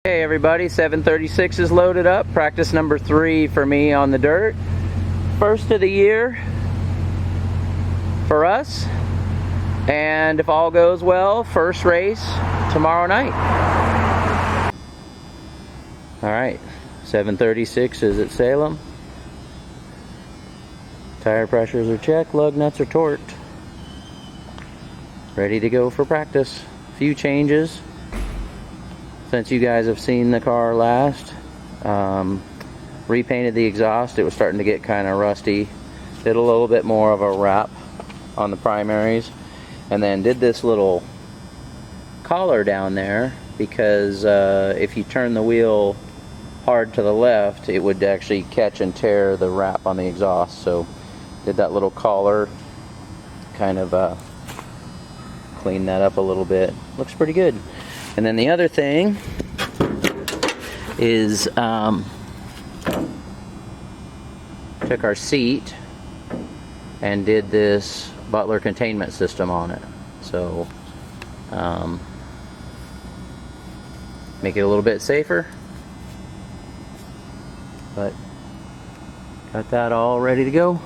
Hey everybody, 736 is loaded up. Practice number 3 for me on the dirt. First of the year for us. And if all goes well, first race tomorrow night. Alright, 736 is at Salem. Tire pressures are checked, lug nuts are torqued. Ready to go for practice. Few changes since you guys have seen the car last. Repainted the exhaust. It was starting to get kind of rusty. Did a little bit more of a wrap on the primaries, and then did this little collar down there because if you turn the wheel hard to the left, it would actually catch and tear the wrap on the exhaust. So did that little collar, kind of clean that up a little bit. Looks pretty good. And then the other thing is took our seat and did this Butler containment system on it. So make it a little bit safer, but got that all ready to go.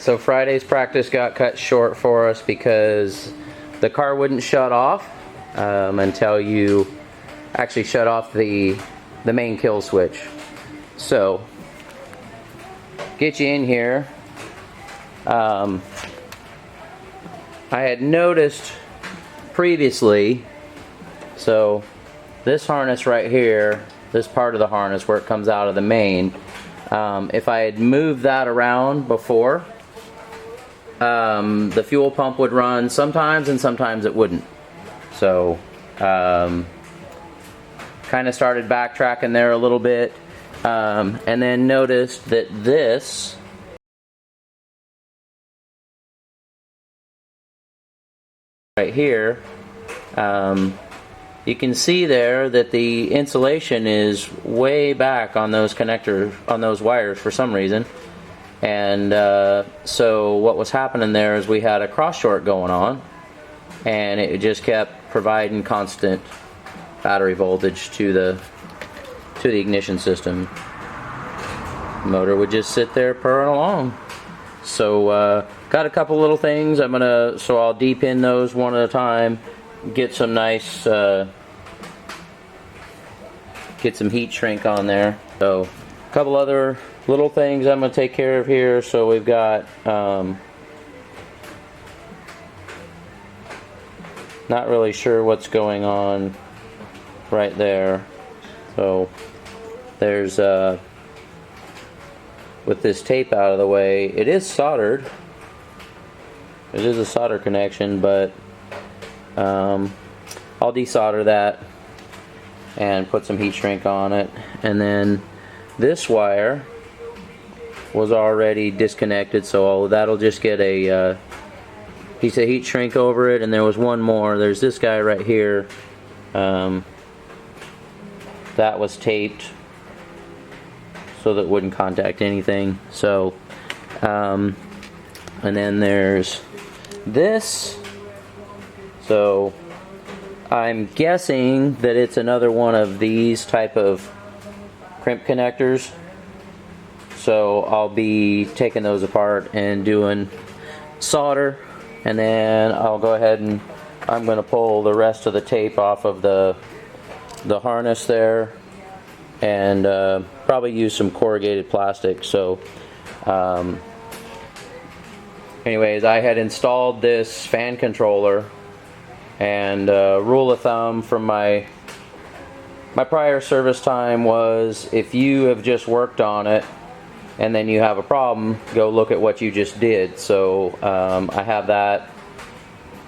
So Friday's practice got cut short for us because the car wouldn't shut off until you actually shut off the main kill switch. So get you in here. I had noticed previously, so this harness right here, this part of the harness where it comes out of the main, if I had moved that around before, the fuel pump would run sometimes and sometimes it wouldn't. So kind of started backtracking there a little bit, and then noticed that this right here, you can see there that the insulation is way back on those connectors, on those wires for some reason. And so what was happening there is we had a cross short going on, and it just kept providing constant battery voltage to the ignition system. The motor would just sit there purring along. So got a couple little things. So I'll deep in those one at a time. Get some nice, get some heat shrink on there. So a couple other little things I'm going to take care of here. So we've got not really sure what's going on right there. So there's with this tape out of the way, it is soldered. It is a solder connection, but I'll desolder that and put some heat shrink on it. And then this wire was already disconnected, so that'll just get a piece of heat shrink over it. And there was one more. There's this guy right here. That was taped so that it wouldn't contact anything. So, and then there's this. So I'm guessing that it's another one of these type of crimp connectors. So I'll be taking those apart and doing solder, and then I'll go ahead and I'm going to pull the rest of the tape off of the harness there, and probably use some corrugated plastic. So anyways, I had installed this fan controller, and rule of thumb from my prior service time was, if you have just worked on it and then you have a problem, go look at what you just did. So I have that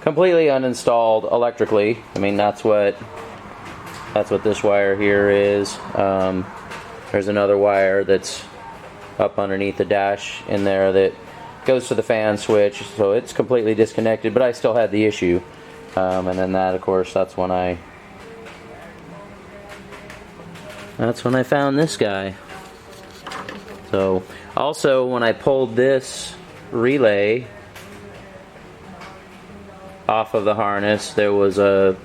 completely uninstalled electrically. I mean, that's what this wire here is. There's another wire that's up underneath the dash in there that goes to the fan switch, so it's completely disconnected, but I still had the issue. And then that, of course, that's when I found this guy. So also, when I pulled this relay off of the harness, there was a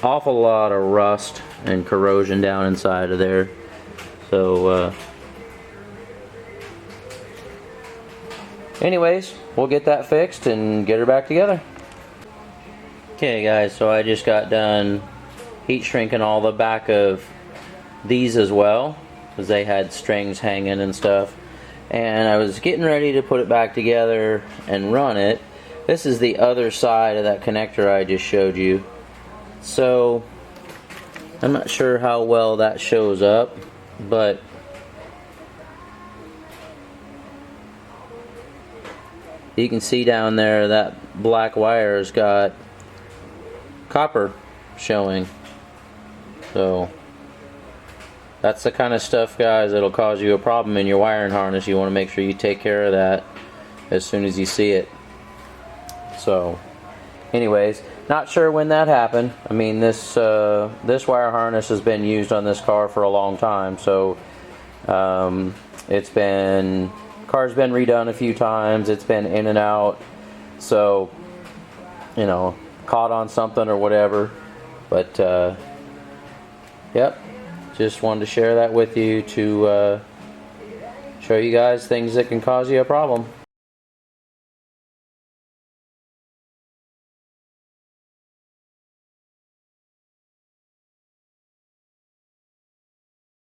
awful lot of rust and corrosion down inside of there. So anyways, we'll get that fixed and get her back together. Okay guys, so I just got done heat shrinking all the back of these as well, because they had strings hanging and stuff, and I was getting ready to put it back together and run it. This is the other side of that connector I just showed you. So I'm not sure how well that shows up, but you can see down there that black wire's got copper showing. So that's the kind of stuff, guys, that'll cause you a problem in your wiring harness. You want to make sure you take care of that as soon as you see it. So anyways, not sure when that happened. I mean, this wire harness has been used on this car for a long time, so car's been redone a few times. It's been in and out, so you know, caught on something or whatever. But yep, just wanted to share that with you to show you guys things that can cause you a problem.